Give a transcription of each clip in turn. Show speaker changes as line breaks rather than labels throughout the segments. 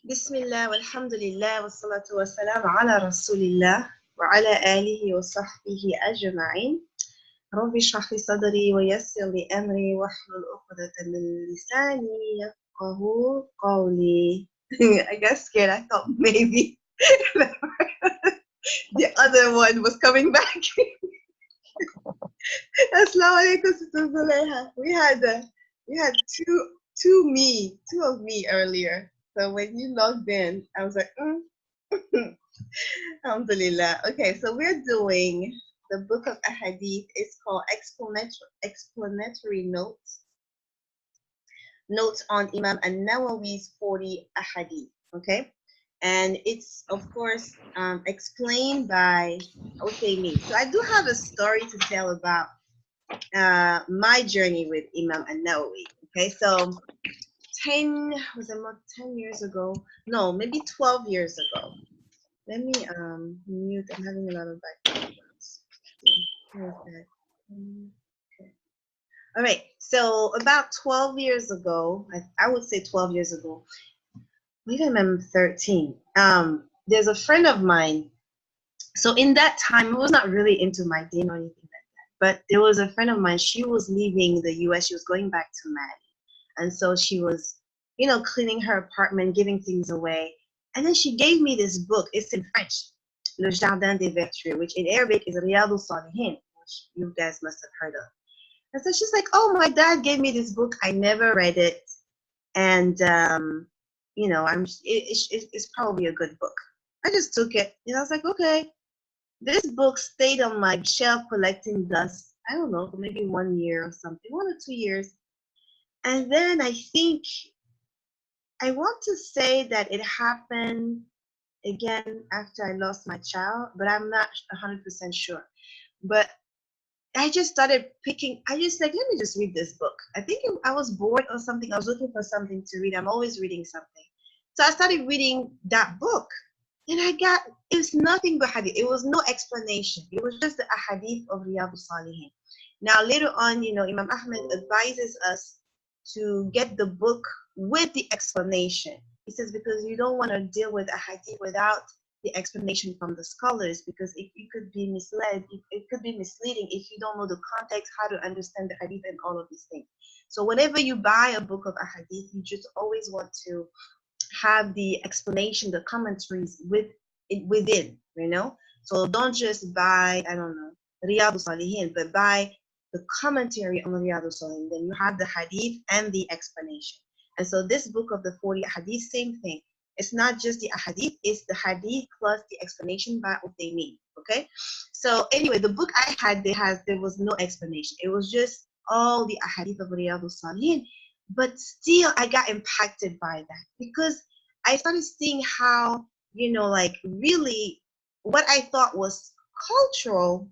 Bismillah, walhamdulillah, wassalatu wassalam ala rasulillah, wa ala alihi wa sahbihi ajma'in. Rabbi shrah li sadri wa yassir li amri wahlul 'uqdatan min lisani yafqahu qawli. I got scared. I thought maybe the other one was coming back. Assalamu alaikum, Sister Zuleha. We had two of me earlier. So when you logged in, I was like, Alhamdulillah. Okay, so we're doing the book of Ahaadeeth. It's called Explanatory Notes on Imam AN Nawawee's 40 Ahaadeeth. Okay, and it's of course explained by me. So I do have a story to tell about my journey with Imam AN Nawawee. Okay, so 10 years ago? No, maybe 12 years ago. Let me mute. I'm having a lot of background noise. Where is that? Okay. All right. So about 12 years ago, I would say 12 years ago. Maybe I'm 13. There's a friend of mine. So in that time, I was not really into my deen or anything like that. But there was a friend of mine. She was leaving the U.S. She was going back to Mali, and so she was, cleaning her apartment, giving things away. And then she gave me this book. It's in French, Le Jardin des Vertueux, which in Arabic is Riyadul Salihin, which you guys must have heard of. And so she's like, "Oh, my dad gave me this book. I never read it, and it's probably a good book." I just took it, and I was like, "Okay." This book stayed on my shelf collecting dust. I don't know, for maybe 1 year or something, 1 or 2 years. And then I think I want to say that it happened again after I lost my child, but I'm not 100% sure. But I just started I just like, let me just read this book. I think I was bored or something. I was looking for something to read. I'm always reading something. So I started reading that book. And it was nothing but hadith. It was no explanation. It was just the ahadith of Riyadh Salihin. Now, later on, Imam Ahmed advises us to get the book with the explanation. He says, because you don't want to deal with ahadith without the explanation from the scholars, because it could be misled, it could be misleading if you don't know the context, how to understand the hadith and all of these things. So whenever you buy a book of ahadith, you just always want to have the explanation, the commentaries within, So don't just buy, I don't know, Riyadh Salihin, but buy the commentary on Riyadh Salihin. Then you have the hadith and the explanation. And so this book of the 40 hadith, same thing. It's not just the hadith, it's the hadith plus the explanation by Uthaymeen. Okay? So anyway, the book I had, there was no explanation. It was just all the hadith of Riyadh Salihin. But still, I got impacted by that because I started seeing how, really what I thought was cultural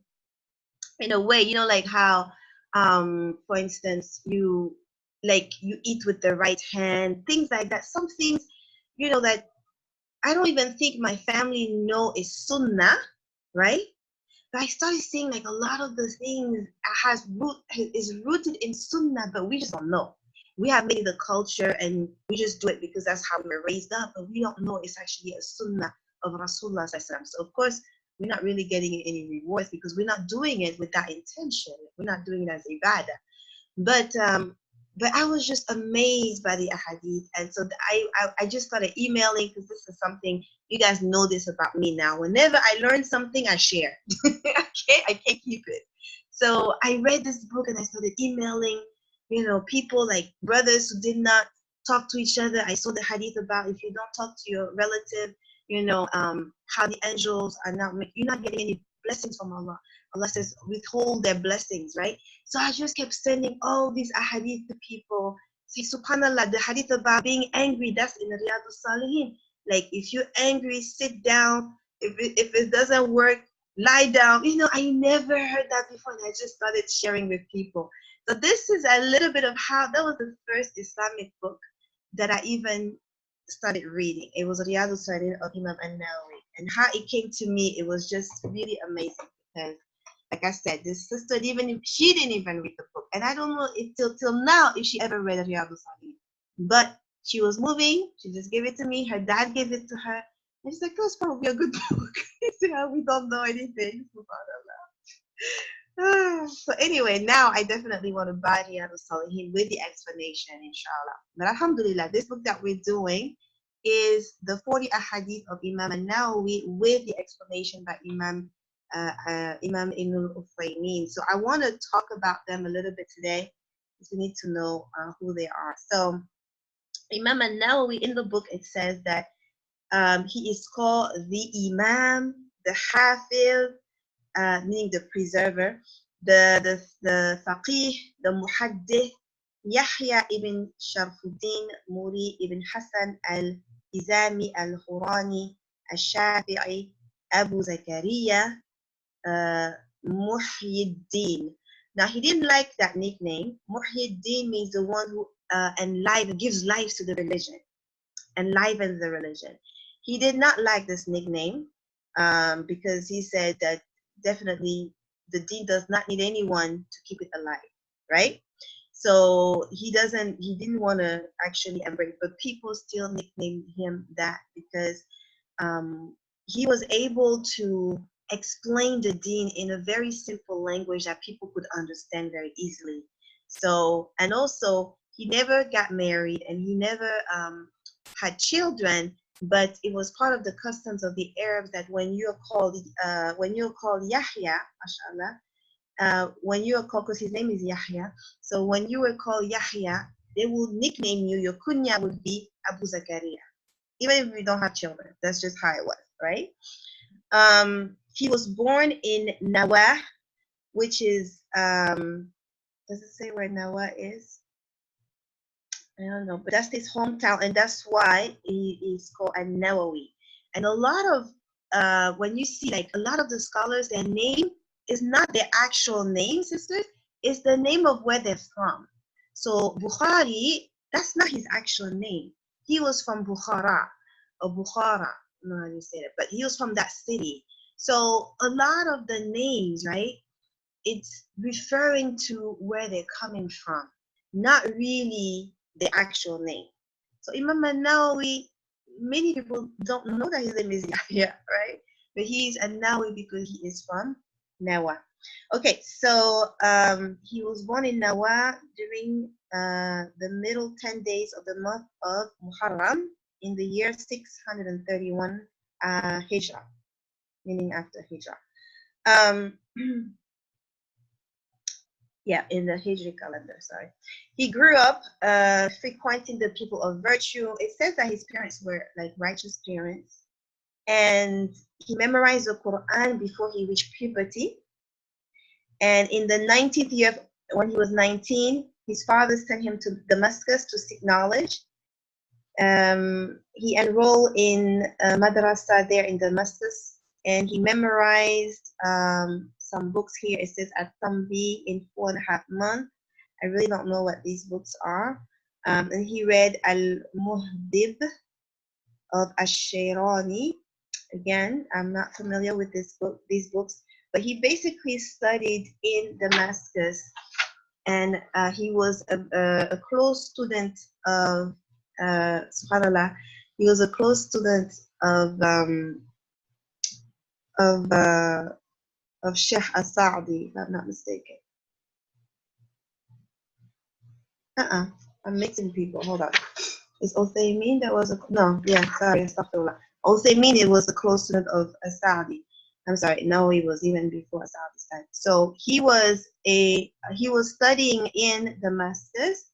in a way, like how, for instance, you eat with the right hand, things like that. Some things, that I don't even think my family know is sunnah, right? But I started seeing like a lot of the things is rooted in sunnah, but we just don't know. We have made the culture and we just do it because that's how we were raised up, but we don't know it's actually a sunnah of Rasulullah. So of course, we're not really getting any rewards because we're not doing it with that intention. We're not doing it as ibadah. But I was just amazed by the ahadith, and so I just started emailing because this is something you guys know this about me now. Whenever I learn something, I share. I can't keep it. So I read this book and I started emailing, people like brothers who did not talk to each other. I saw the hadith about if you don't talk to your relative, how the angels are you're not getting any blessings from Allah. Allah says withhold their blessings, right? So I just kept sending all these ahadith to people. Say, subhanallah, the hadith about being angry, that's in Riyadh Salihin. Like, if you're angry, sit down. If it doesn't work, lie down. I never heard that before, and I just started sharing with people. So this is a little bit of how, that was the first Islamic book that I even started reading. It was Riyadh Salihin of Imam AN Nawawee. And how it came to me, it was just really amazing because, like I said, this sister she didn't even read the book, and I don't know if till now if she ever read Riyadh Salihin. But She was moving. She just gave it to me. Her dad gave it to her. And she's like, "Oh, it's probably a good book." See how we don't know anything. So anyway, now I definitely want to buy Riyadh al-Salihin with the explanation, inshallah. But Alhamdulillah, this book that we're doing is the 40 Ahadith of Imam AN Nawawee with the explanation by Imam AN Nawawee. So I want to talk about them a little bit today, because we need to know who they are. So Imam AN Nawawee, in the book, it says that he is called the Imam, the Hafiz, meaning the preserver, the faqih, the muhaddith, Yahya ibn Sharfuddin Muri ibn Hassan al-Izami al-Hurani al-Shafi'i Abu Zakaria Muhyiddin. Now, he didn't like that nickname. Muhyiddin means the one who gives life to the religion, enlivens the religion. He did not like this nickname because he said that definitely the deen does not need anyone to keep it alive, right? So he didn't want to actually embrace, but people still nicknamed him that because he was able to explain the deen in a very simple language that people could understand very easily. So, and also he never got married and he never had children, but it was part of the customs of the Arabs that when you're called Yahya, mashallah, when you are called, because his name is Yahya, so when you were called Yahya, they will nickname you. Your kunya would be Abu Zakaria, even if you don't have children. That's just how it was, right? He was born in Nawah, which is does it say where Nawah is? I don't know, but that's his hometown, and that's why he is called AN Nawawee. And a lot of when you see like a lot of the scholars, their name is not their actual name, sisters. It's the name of where they're from. So Bukhari, that's not his actual name. He was from Bukhara or Bukhara. I don't know how you say it, but he was from that city. So a lot of the names, right? It's referring to where they're coming from, not really the actual name. So Imam AN Nawawee, many people don't know that his name is Yahya, right? But he's AN Nawawee because he is from Nawah. Okay, so he was born in Nawah during the middle 10 days of the month of Muharram in the year 631 Hijrah, meaning after Hijrah. Yeah, in the Hijri calendar, sorry. He grew up frequenting the people of virtue. It says that his parents were like righteous parents. And he memorized the Qur'an before he reached puberty. And in the 19th year, when he was 19, his father sent him to Damascus to seek knowledge. He enrolled in a madrasa there in Damascus, and he memorized some books here. It says At-Tambi in 4.5 months. I really don't know what these books are. And he read Al-Muhdib of Ash-Shayrani. Again, I'm not familiar with these books, but he basically studied in Damascus, and he was a close student of subhanallah, he was a close student of Sheikh As-Sa'di, if I'm not mistaken. I'm mixing people. Hold on. Is Uthaymeen that was sorry, astaghfirullah. Uthaymeen, it was a close student of As-Sa'di. I'm sorry, no, he was even before As-Sa'di's time. So he was studying in Damascus,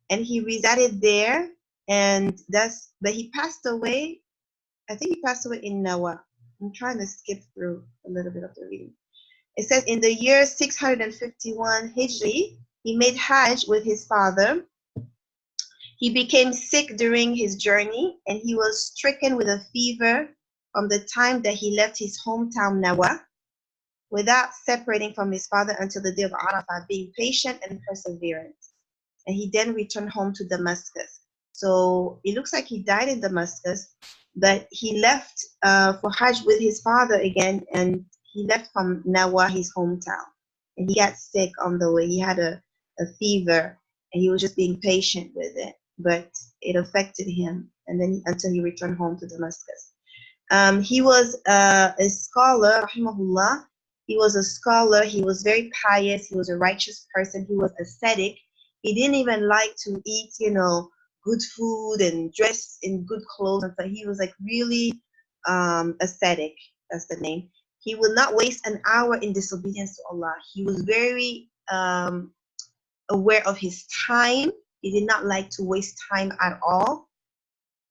and he resided there, but he passed away. I think he passed away in Nawah. I'm trying to skip through a little bit of the reading. It says in the year 651 Hijri, he made Hajj with his father. He became sick during his journey, and he was stricken with a fever from the time that he left his hometown Nawah, without separating from his father until the day of Arafah, being patient and perseverant. And he then returned home to Damascus. So it looks like he died in Damascus, but he left for Hajj with his father again, and he left from Nawah, his hometown. And he got sick on the way. He had a fever, and he was just being patient with it. but it affected him, and then until he returned home to Damascus. He was a scholar, rahimahullah. He was a scholar. He was very pious. He was a righteous person. He was ascetic. He didn't even like to eat, good food and dress in good clothes. And so he was like really ascetic. That's the name. He would not waste an hour in disobedience to Allah. He was very aware of his time. He did not like to waste time at all.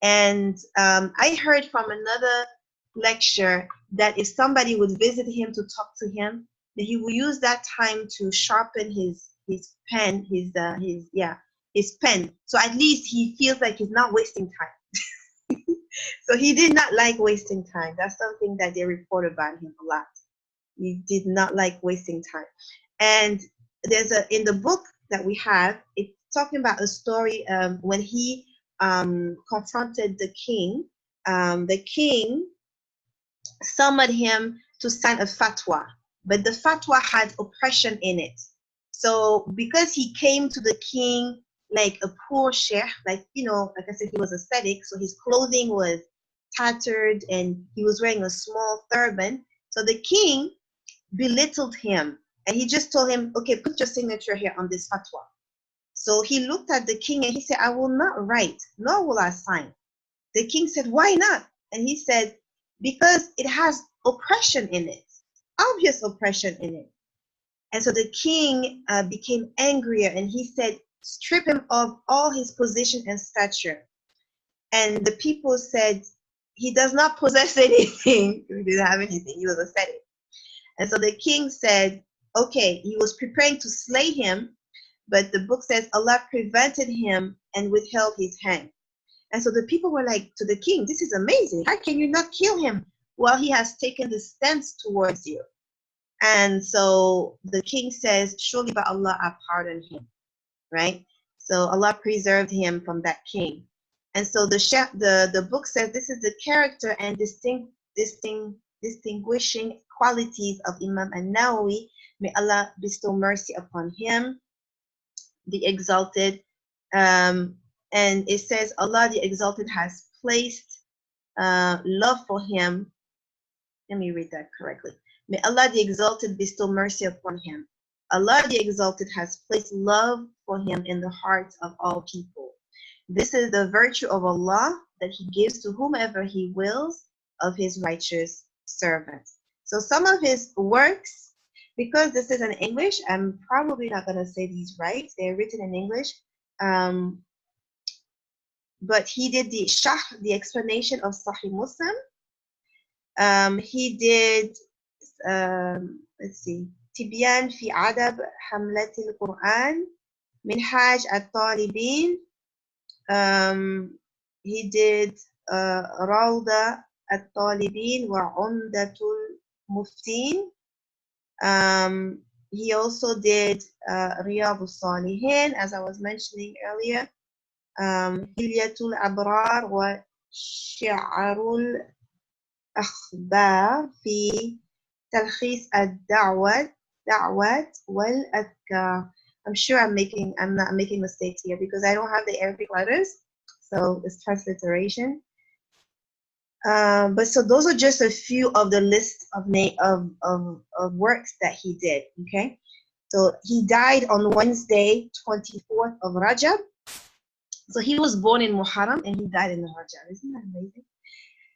And I heard from another lecture that if somebody would visit him to talk to him, that he will use that time to sharpen his pen, his pen. So at least he feels like he's not wasting time. So he did not like wasting time. That's something that they report about him a lot. He did not like wasting time. And there's in the book that we have, it's talking about a story when he confronted the king. The king summoned him to sign a fatwa, but the fatwa had oppression in it. So because he came to the king like a poor sheikh, like I said, he was ascetic, so his clothing was tattered and he was wearing a small turban. So the king belittled him, and he just told him, okay, put your signature here on this fatwa. So he looked at the king and he said, I will not write, nor will I sign. The king said, why not? And he said, because it has oppression in it, obvious oppression in it. And so the king became angrier, and he said, strip him of all his position and stature. And the people said, he does not possess anything. He didn't have anything. He was ascetic. And so the king said, okay, he was preparing to slay him, but the book says Allah prevented him and withheld his hand. And so the people were like to the king, this is amazing. How can you not kill him while he has taken the stance towards you? And so the king says, surely by Allah, I pardon him, right? So Allah preserved him from that king. And so the book says this is the character and distinguishing qualities of Imam AN Nawawee. May Allah bestow mercy upon him, the exalted. And it says Allah the exalted has placed love for him. Let me read that correctly. May Allah the exalted bestow mercy upon him. Allah the exalted has placed love for him in the hearts of all people. This is the virtue of Allah that he gives to whomever he wills of his righteous servants. So some of his works, because this is in English, I'm probably not going to say these right. They're written in English. But he did the Sharh, the explanation of Sahih Muslim. He did, let's see, Tibyan fi Adab Hamlat al-Qur'an, Minhaj al-Talibin. He did Rawda al-Talibin wa Umdatul Muftin. He also did Riyadh al-Salihin, as I was mentioning earlier. حلية الأبرار وشعر الأخبار في تلخيص الدعوات والأذكار. I'm sure I'm not making mistakes here because I don't have the Arabic letters, so it's transliteration. But so those are just a few of the list of works that he did. Okay, so he died on Wednesday, 24th of Rajab. So he was born in Muharram and he died in the Rajab. Isn't that amazing?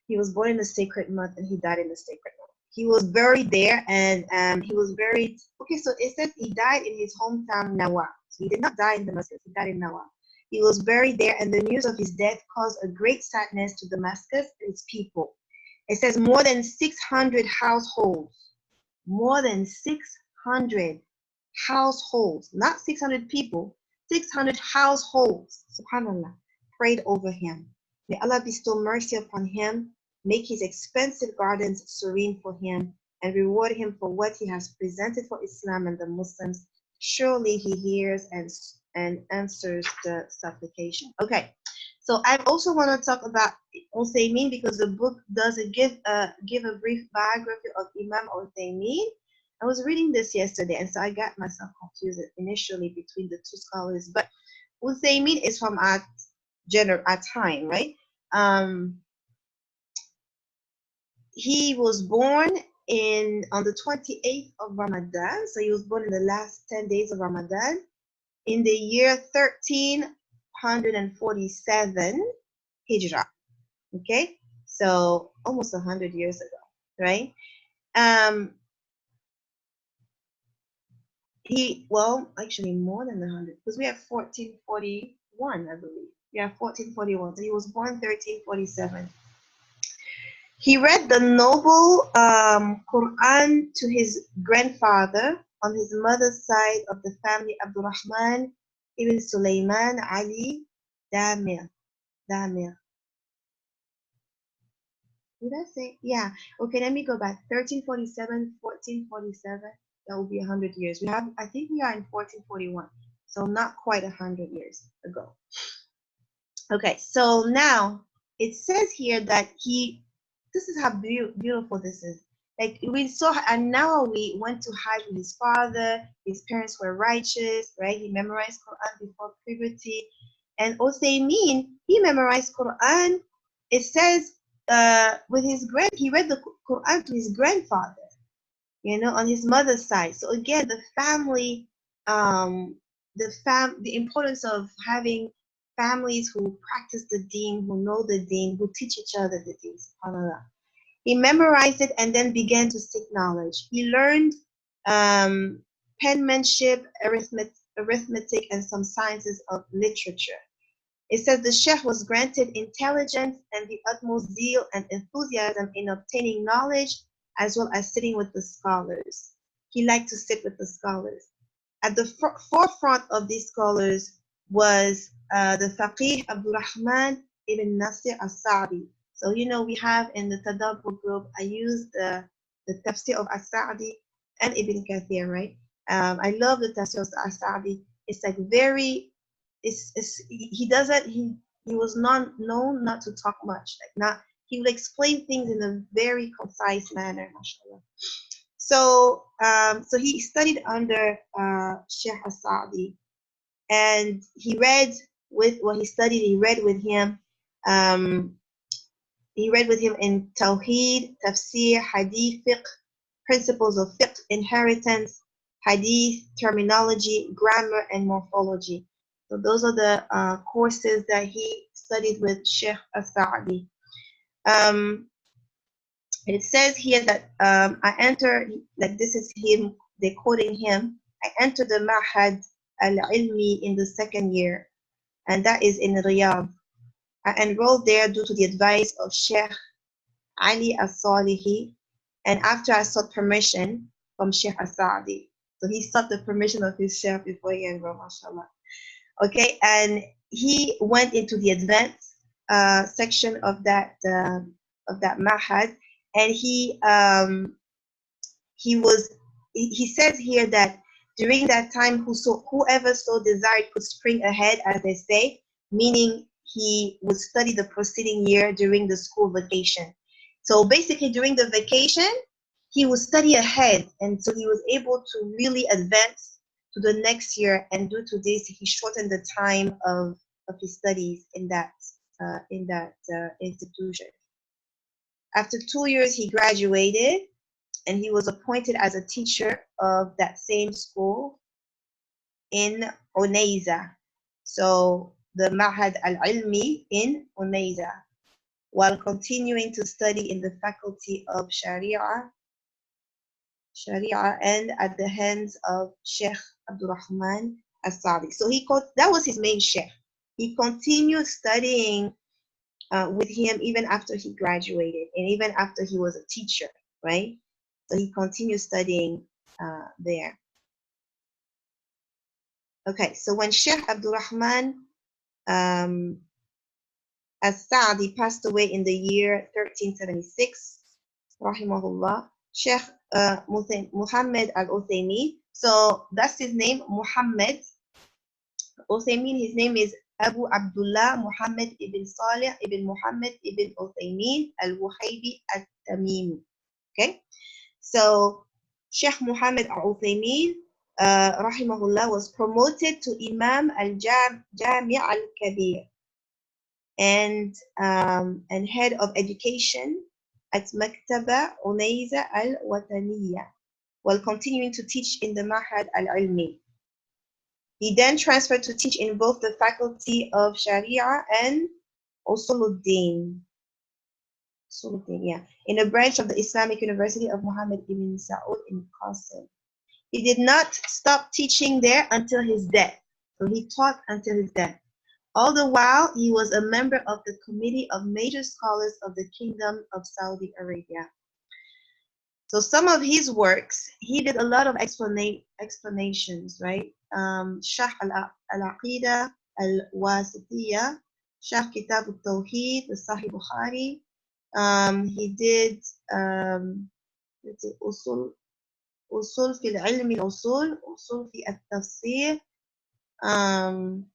He was born in the sacred month and he died in the sacred month. He was buried there, and he was buried. Okay, so it says he died in his hometown, Nawab. So he did not die in Damascus, he died in Nawab. He was buried there, and the news of his death caused a great sadness to Damascus and its people. It says more than 600 households, more than 600 households, not 600 people, 600 households, subhanAllah, prayed over him. May Allah bestow mercy upon him, make his expensive gardens serene for him, and reward him for what he has presented for Islam and the Muslims. Surely he hears and answers the supplication. Okay, so I also want to talk about Uthaymeen because the book doesn't give a brief biography of Imam Uthaymeen. I was reading this yesterday, and so I got myself confused initially between the two scholars. But Uthaymeen is from time, right? He was born on the 28th of Ramadan. So he was born in the last 10 days of Ramadan in the year 1347 Hijrah. Okay, so almost 100 years ago, right? Well, actually more than 100, because we have 1441, I believe. Yeah, 1441. So he was born 1347. He read the noble Qur'an to his grandfather on his mother's side of the family, Abdurrahman ibn Sulaiman Ali Damir. Damir. Did I say? Yeah. Okay, let me go back. 1347, 1447. That will be 100 years. I think we are in 1441. So not quite 100 years ago. Okay, so now it says here that this is how beautiful this is. Like we saw, and now we went to Hajj with his father. His parents were righteous, right? He memorized Quran before puberty. And Uthaymeen, he memorized Quran. It says he read the Quran to his grandfather, on his mother's side. So again, the family, the importance of having families who practice the deen, who know the deen, who teach each other the deen, subhanAllah. He memorized it and then began to seek knowledge. He learned penmanship, arithmetic, and some sciences of literature. It says the Sheikh was granted intelligence and the utmost zeal and enthusiasm in obtaining knowledge, as well as sitting with the scholars. He liked to sit with the scholars. At the forefront of these scholars was the Faqih Abdurrahman ibn Nasir al-Sa'di. So, we have in the Tadabbur group, I used the tafsir of al-Sa'di and Ibn Kathir, right? I love the tafsir of al-Sa'di. It's like he was known not to talk much. He would explain things in a very concise manner, mashallah. So he studied under Sheikh al-Sa'di, and he read he read with him. He read with him in Tawheed, Tafsir, Hadith, Fiqh, principles of Fiqh, inheritance, Hadith, terminology, grammar, and morphology. So those are the courses that he studied with Sheikh al-Sa'di. It says here that I entered, like this is him, they're quoting him, I entered the Ma'had al-Ilmi in the second year, and that is in Riyadh. I enrolled there due to the advice of Sheikh Ali al-Salihi, and after I sought permission from Sheikh al-Sa'di. So he sought the permission of his Sheikh before he enrolled, mashallah. Okay, and he went into the advanced section of that Ma'had, and he says here that during that time, whoever so desired could spring ahead, as they say, meaning he would study the preceding year during the school vacation. So basically, during the vacation, he would study ahead, and so he was able to really advance to the next year. And due to this, he shortened the time of his studies in that institution. After 2 years, he graduated, and he was appointed as a teacher of that same school in Unayza. So the Ma'had al-Ilmi in Unayza, while continuing to study in the faculty of Sharia and at the hands of Sheikh Abdurrahman al-Sa'di. So that was his main sheikh. He continued studying with him even after he graduated and even after he was a teacher, right? So he continued studying there. Okay, so when Sheikh Abdurrahman al-Sa'di passed away in the year 1376, rahimahullah, Sheikh Muhammad al-Uthaymeen, so that's his name, Muhammad Uthaymeen. His name is Abu Abdullah Muhammad ibn Salih ibn Muhammad ibn Uthaymeen al-Wuhaybi al-Tamimi. Okay, so Sheikh Muhammad al-Uthaymeen rahimahullah was promoted to Imam al-Jami' al-Kabir. and head of education at Maktaba Unayza al-Wataniya, while continuing to teach in the Mahad al-Ilmi. He then transferred to teach in both the faculty of Sharia and Usuluddin. Yeah, in a branch of the Islamic University of Muhammad ibn Saud in Qasim. He did not stop teaching there until his death. So he taught until his death. All the while, he was a member of the Committee of Major Scholars of the Kingdom of Saudi Arabia. So some of his works, he did a lot of explanations, right? Sharh al-Aqidah al-Wasitiyya, Sharh Kitab al-Tawheed, the Sahih Bukhari. He did Usul في العلم الأصول, Usul في التفسير, and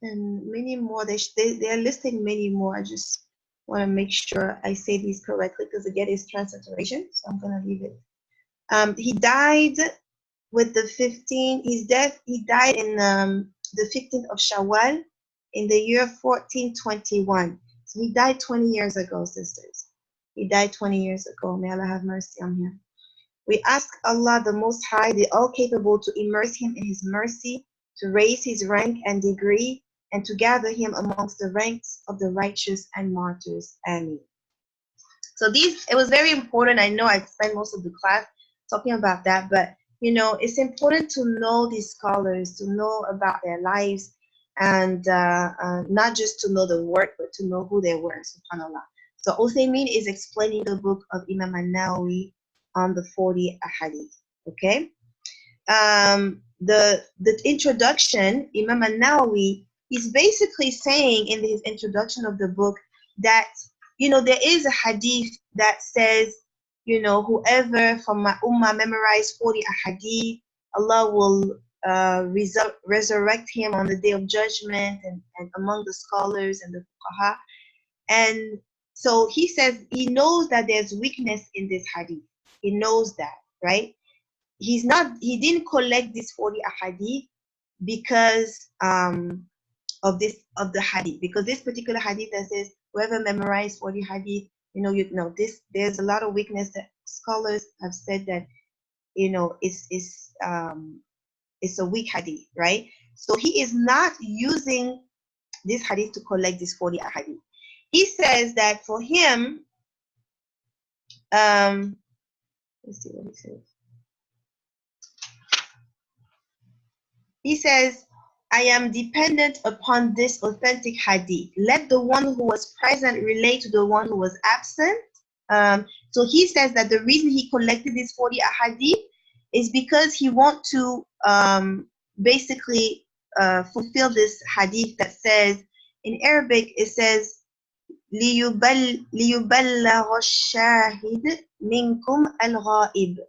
many more. They are listing many more. I just want to make sure I say these correctly because again it's transliteration, so I'm gonna leave it. He died with the 15. His death. He died in the 15th of Shawwal in the year 1421. So he died 20 years ago, sisters. He died 20 years ago. May Allah have mercy on him. We ask Allah the Most High, the All-Capable, to immerse him in His mercy, to raise his rank and degree, and to gather him amongst the ranks of the righteous and martyrs. Ameen. So it was very important. I know I spent most of the class talking about that, but you know, it's important to know these scholars, to know about their lives, and not just to know the work, but to know who they were, subhanAllah. So Uthaymeen is explaining the book of Imam AN Nawawee on the 40 Ahaadeeth, okay? The introduction, Imam AN Nawawee, is basically saying in his introduction of the book that, you know, there is a hadith that says, you know, whoever from my ummah memorized 40 Ahadith, Allah will resurrect him on the day of judgment and among the scholars and the fuqaha. And so he says he knows that there's weakness in this hadith. He knows that, right? He didn't collect this 40 Ahadith because of the hadith, because this particular hadith that says whoever memorized 40 hadith, this, there's a lot of weakness that scholars have said that, you know, it's a weak hadith, right? So he is not using this hadith to collect this 40 hadith. He says that for him, let's see what he says. He says, I am dependent upon this authentic hadith. Let the one who was present relate to the one who was absent. So he says that the reason he collected these 40 hadith is because he wants to basically fulfill this hadith that says, in Arabic, it says, لِيُبَلَّغَ الشَّاهِدْ مِنْكُمْ الْغَائِبِ.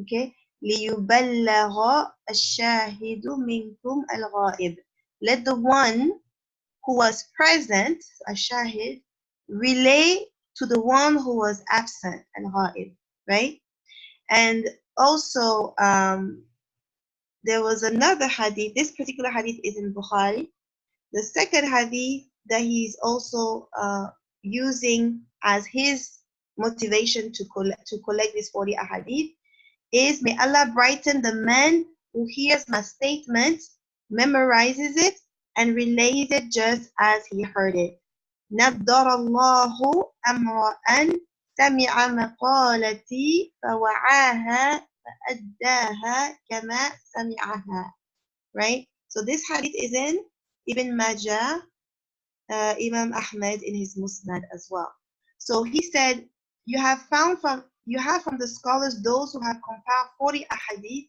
Okay? لِيُبَلَّغَ الشَّاهِدُ مِنْكُمْ الْغَائِبِ. Let the one who was present, الشاهد, relay to the one who was absent, al-ghaib, right? And also, there was another hadith. This particular hadith is in Bukhari. The second hadith that he's also using as his motivation to collect this 40 hadith is, may Allah brighten the man who hears my statement, memorizes it, and relays it just as he heard it. نَضَّرَ اللَّهُ أَمْرَأً سَمِعَ مَقَالَتِي فَوَعَاهَا فَأَدَّاهَا كَمَا سَمِعَهَا. Right? So this hadith is in Ibn Majah, Imam Ahmad in his Musnad as well. So he said, you have from the scholars those who have compiled 40 ahadith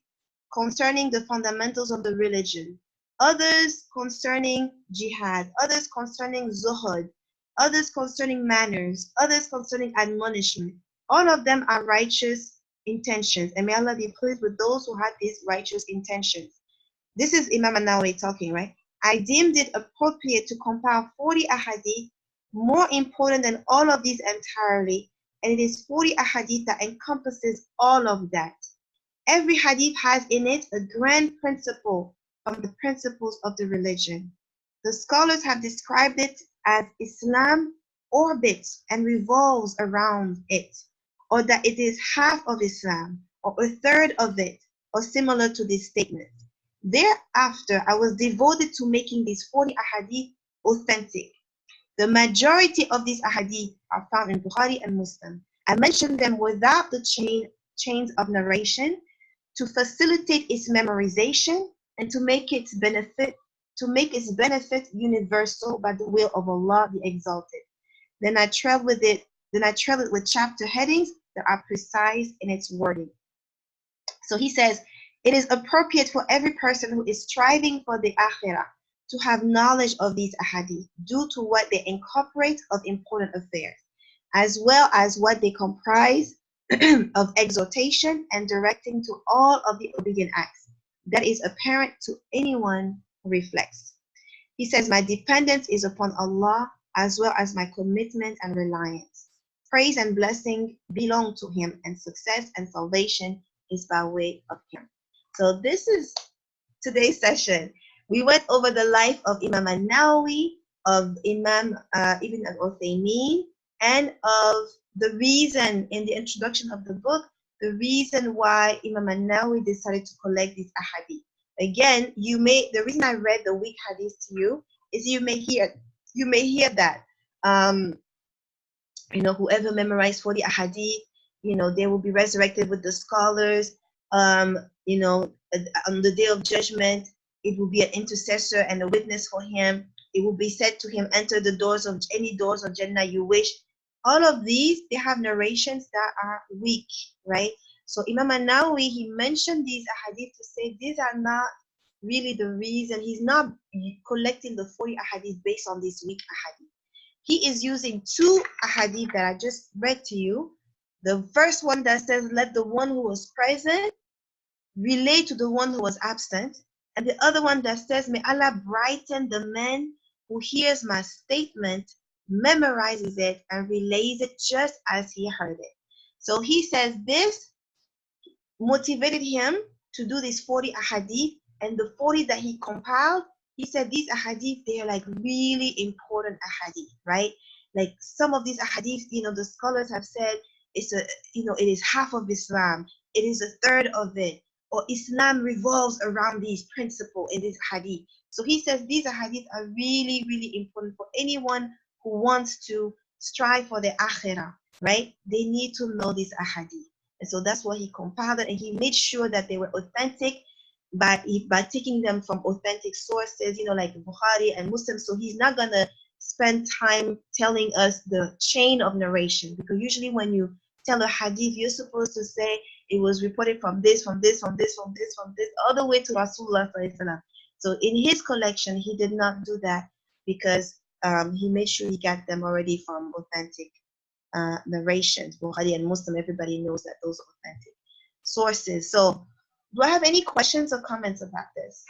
concerning the fundamentals of the religion, others concerning jihad, others concerning zuhud, others concerning manners, others concerning admonishment. All of them are righteous intentions, and may Allah be pleased with those who have these righteous intentions. This is Imam AN Nawawee talking, right? I deemed it appropriate to compile 40 ahadith, more important than all of these entirely, and it is 40 ahadith that encompasses all of that. Every hadith has in it a grand principle from the principles of the religion. The scholars have described it as Islam orbits and revolves around it, or that it is half of Islam, or a third of it, or similar to this statement. Thereafter, I was devoted to making these 40 ahadith authentic. The majority of these ahadith are found in Bukhari and Muslim. I mentioned them without the chains of narration to facilitate its memorization and to make its benefit universal by the will of Allah the Exalted. Then I trail it with chapter headings that are precise in its wording. So he says, it is appropriate for every person who is striving for the akhirah to have knowledge of these ahadith due to what they incorporate of important affairs, as well as what they comprise of exhortation and directing to all of the obedient acts. That is apparent to anyone who reflects. He says, my dependence is upon Allah as well as my commitment and reliance. Praise and blessing belong to Him, and success and salvation is by way of Him. So this is today's session. We went over the life of Imam AN Nawawee, of Imam Ibn al-Uthaymeen, and of the reason in the introduction of the book, the reason why Imam AN Nawawee decided to collect these ahadith. Again, the reason I read the weak hadith to you is you may hear that whoever memorized 40 ahadith, they will be resurrected with the scholars. On the day of judgment, it will be an intercessor and a witness for him. It will be said to him, enter the doors of any doors of Jannah you wish. All of these, they have narrations that are weak, right? So Imam AN Nawawee, he mentioned these ahadith to say these are not really the reason. He's not collecting the 40 ahadith based on these weak ahadith. He is using two ahadith that I just read to you. The first one that says, let the one who was present relate to the one who was absent. And the other one that says, may Allah brighten the man who hears my statement, memorizes it, and relays it just as he heard it. So he says this motivated him to do these 40 ahadith, and the 40 that he compiled, he said these ahadith, they are like really important ahadith, right? Like some of these ahadith, the scholars have said it is half of Islam, it is a third of it, or Islam revolves around these principles in this hadith. So he says these hadith are really, really important for anyone who wants to strive for the akhirah, right? They need to know these hadith. And so that's why he compiled it, and he made sure that they were authentic by taking them from authentic sources, like Bukhari and Muslim. So he's not going to spend time telling us the chain of narration, because usually when you tell a hadith, you're supposed to say it was reported from this, all the way to Rasulullah. So in his collection, he did not do that because he made sure he got them already from authentic narrations. Bukhari and Muslim, everybody knows that those are authentic sources. So do I have any questions or comments about this?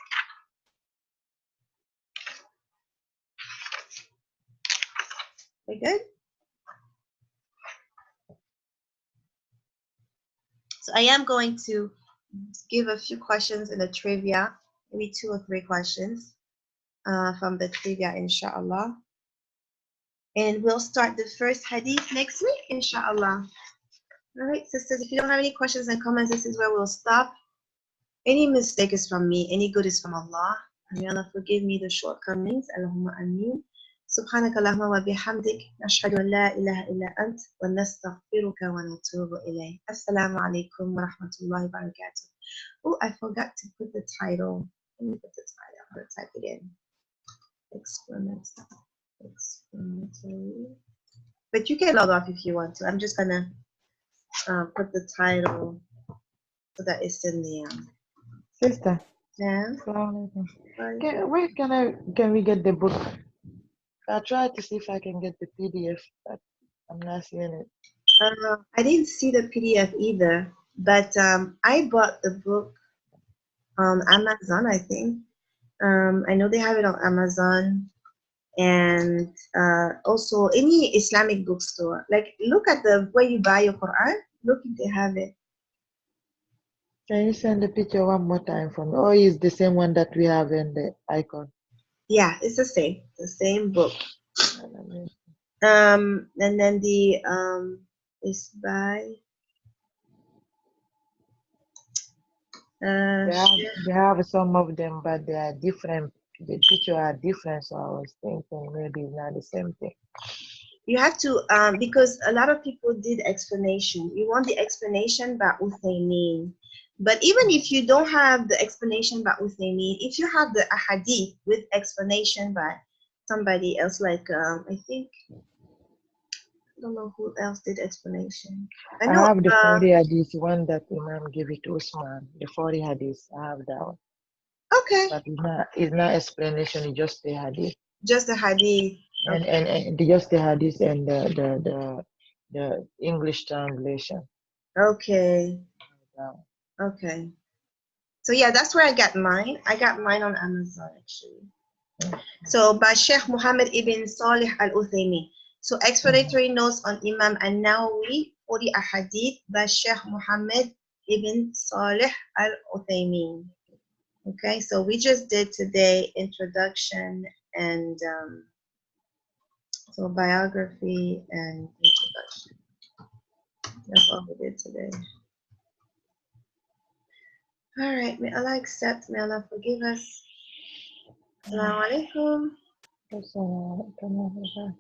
We good? So I am going to give a few questions in the trivia, maybe 2 or 3 questions from the trivia, inshallah. And we'll start the first hadith next week, inshallah. All right, sisters, if you don't have any questions and comments, this is where we'll stop. Any mistake is from me, any good is from Allah. And may Allah forgive me the shortcomings. Allahumma ameen. سبحانك اللهم وبحمدك نشهد أن لا إله إلا أنت ونستغفرك ونتوب إليك. السلام عليكم ورحمة الله وبركاته. Oh, I forgot to put the title. Let me put the title. I'm going to type it in. Explanatory. But you can log off if you want to. I'm just going to put the title so that it's in the
Sister.
Yeah.
Where can we get the book? I tried to see if I can get the PDF, but I'm not seeing it.
I didn't see the PDF either, but I bought the book on Amazon, I think. I know they have it on Amazon, and also any Islamic bookstore. Like, look at where you buy your Qur'an. Look if they have it.
Can you send the picture one more time for me? Or is the same one that we have in the icon?
Yeah, it's the same book. And then the is by
They have some of them, but they are different. The picture are different, so I was thinking maybe it's not the same thing.
you have to because a lot of people did explanation. You want the explanation by Uthaymeen. But even if you don't have the explanation by Uthaymeen, if you have the Ahaadeeth with explanation by somebody else, like I think I don't know who else did explanation. I
I
know.
have the 40 hadith one that Imam gave it to Usman. The 40 hadith, I have that one.
Okay.
But it's not explanation, it's just the hadith.
Just the hadith. Okay.
And just the hadith and the English translation.
Okay.
Yeah.
Okay. So yeah, that's where I got mine. I got mine on Amazon actually. So by Sheikh Muhammad ibn Salih al-Uthaymeen. So explanatory notes on Imam AN Nawawee for the Ahaadeeth by Sheikh Muhammad ibn Salih al-Uthaymeen. Okay, so we just did today introduction and so biography and introduction. That's all we did today. All right, may Allah accept, may Allah forgive us. Assalamu alaikum.